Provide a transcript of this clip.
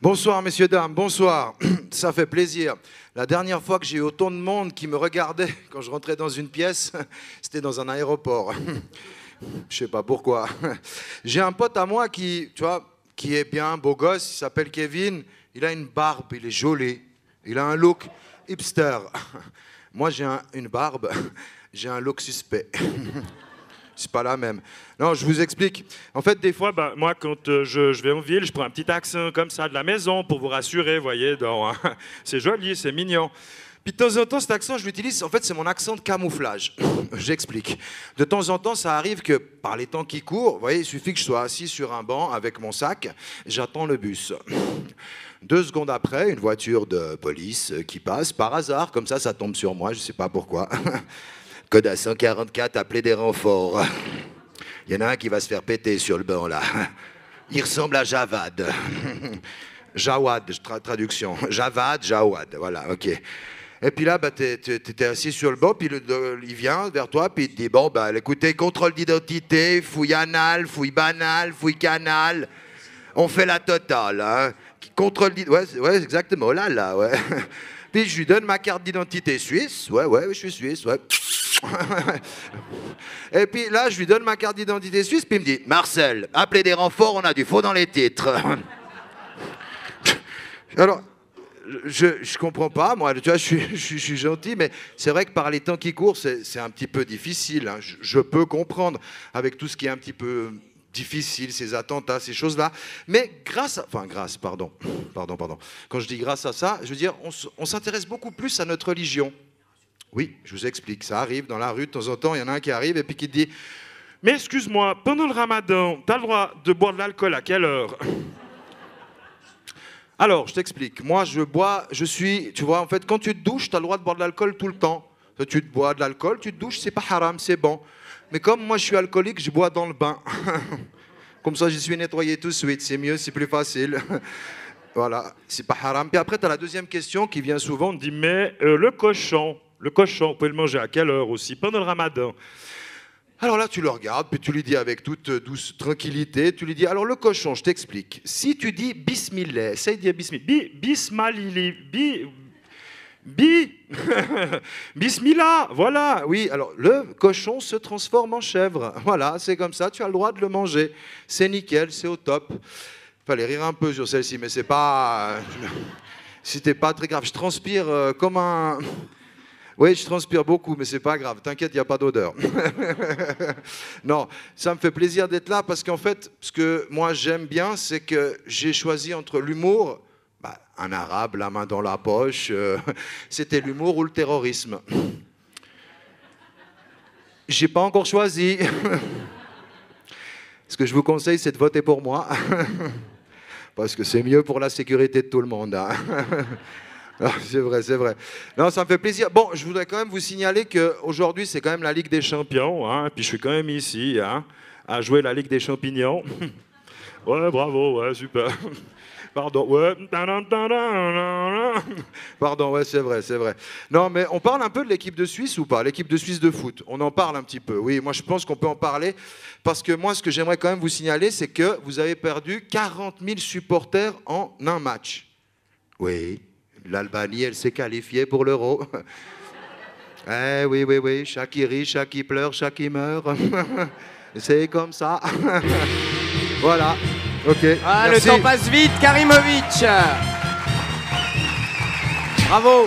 Bonsoir, messieurs, dames, bonsoir. Ça fait plaisir. La dernière fois que j'ai eu autant de monde qui me regardait quand je rentrais dans une pièce, c'était dans un aéroport. Je sais pas pourquoi. J'ai un pote à moi qui, tu vois, qui est bien, beau gosse, il s'appelle Kevin. Il a une barbe, il est joli. Il a un look hipster. Moi, j'ai une barbe, j'ai un look suspect. C'est pas la même. Non, je vous explique. En fait, des fois, moi, quand je vais en ville, je prends un petit accent comme ça de la maison pour vous rassurer, voyez. C'est joli, c'est mignon. Puis de temps en temps, cet accent, je l'utilise. En fait, c'est mon accent de camouflage. J'explique. De temps en temps, ça arrive que par les temps qui courent, vous voyez, il suffit que je sois assis sur un banc avec mon sac, j'attends le bus. 2 secondes après, une voiture de police qui passe, par hasard, comme ça tombe sur moi, je ne sais pas pourquoi. Code à 144, appelez des renforts. Il y en a un qui va se faire péter sur le banc, là. Il ressemble à Javad. Jawad, traduction. Javad, Jawad, voilà, ok. Et puis là, t'es assis sur le banc, puis il vient vers toi, puis il te dit, bon, écoutez, contrôle d'identité, fouille anal, fouille banal, fouille canal. On fait la totale, hein. Contrôle d'identité, ouais, exactement, là, ouais. Puis je lui donne ma carte d'identité suisse, ouais, je suis suisse, ouais. Et puis là, je lui donne ma carte d'identité suisse, puis il me dit, Marcel, appelez des renforts, on a du faux dans les titres. Alors, je comprends pas, moi, tu vois, je suis gentil, mais c'est vrai que par les temps qui courent, c'est un petit peu difficile, hein. Je peux comprendre, avec tout ce qui est un petit peu difficile, ces attentats, ces choses-là, mais pardon, quand je dis grâce à ça, je veux dire, on s'intéresse beaucoup plus à notre religion. Oui, je vous explique, ça arrive dans la rue, de temps en temps, il y en a un qui arrive et puis qui te dit « Mais excuse-moi, pendant le ramadan, t'as le droit de boire de l'alcool à quelle heure ?» Alors, je t'explique, moi tu vois, en fait, quand tu te douches, t'as le droit de boire de l'alcool tout le temps. Tu te bois de l'alcool, tu te douches, c'est pas haram, c'est bon. Mais comme moi je suis alcoolique, je bois dans le bain. Comme ça, je suis nettoyé tout de suite, c'est mieux, c'est plus facile. Voilà, c'est pas haram. Puis après, tu as la deuxième question qui vient souvent, on te dit, mais le cochon, vous pouvez le manger à quelle heure aussi, pendant le ramadan? Alors là, tu le regardes, puis tu lui dis avec toute douce tranquillité, tu lui dis, alors le cochon, je t'explique. Si tu dis bismillah, essaye de dire bismillah, bismillah, voilà, oui, alors le cochon se transforme en chèvre, voilà, c'est comme ça, tu as le droit de le manger, c'est nickel, c'est au top. Fallait rire un peu sur celle-ci, mais c'était pas très grave, je transpire comme un... Oui, je transpire beaucoup, mais c'est pas grave, t'inquiète, il n'y a pas d'odeur. Non, ça me fait plaisir d'être là, parce qu'en fait, ce que moi j'aime bien, c'est que j'ai choisi entre l'humour, un arabe, la main dans la poche, c'était l'humour ou le terrorisme. J'ai pas encore choisi. Ce que je vous conseille, c'est de voter pour moi, parce que c'est mieux pour la sécurité de tout le monde. Hein. C'est vrai, c'est vrai. Non, ça me fait plaisir. Bon, je voudrais quand même vous signaler qu'aujourd'hui, c'est quand même la Ligue des Champions. Hein, puis je suis quand même ici à jouer la Ligue des Champignons. Ouais, bravo, ouais, super. Pardon, ouais. Pardon, ouais, c'est vrai, c'est vrai. Non, mais on parle un peu de l'équipe de Suisse ou pas? L'équipe de Suisse de foot, on en parle un petit peu. Oui, moi je pense qu'on peut en parler parce que moi, ce que j'aimerais quand même vous signaler, c'est que vous avez perdu 40 000 supporters en un match. Oui. L'Albanie, elle s'est qualifiée pour l'Euro. Eh oui, chaque qui rit, chaque qui pleure, chaque qui meurt. C'est comme ça. Voilà, ok. Ah, le temps passe vite, Karimovic. Bravo.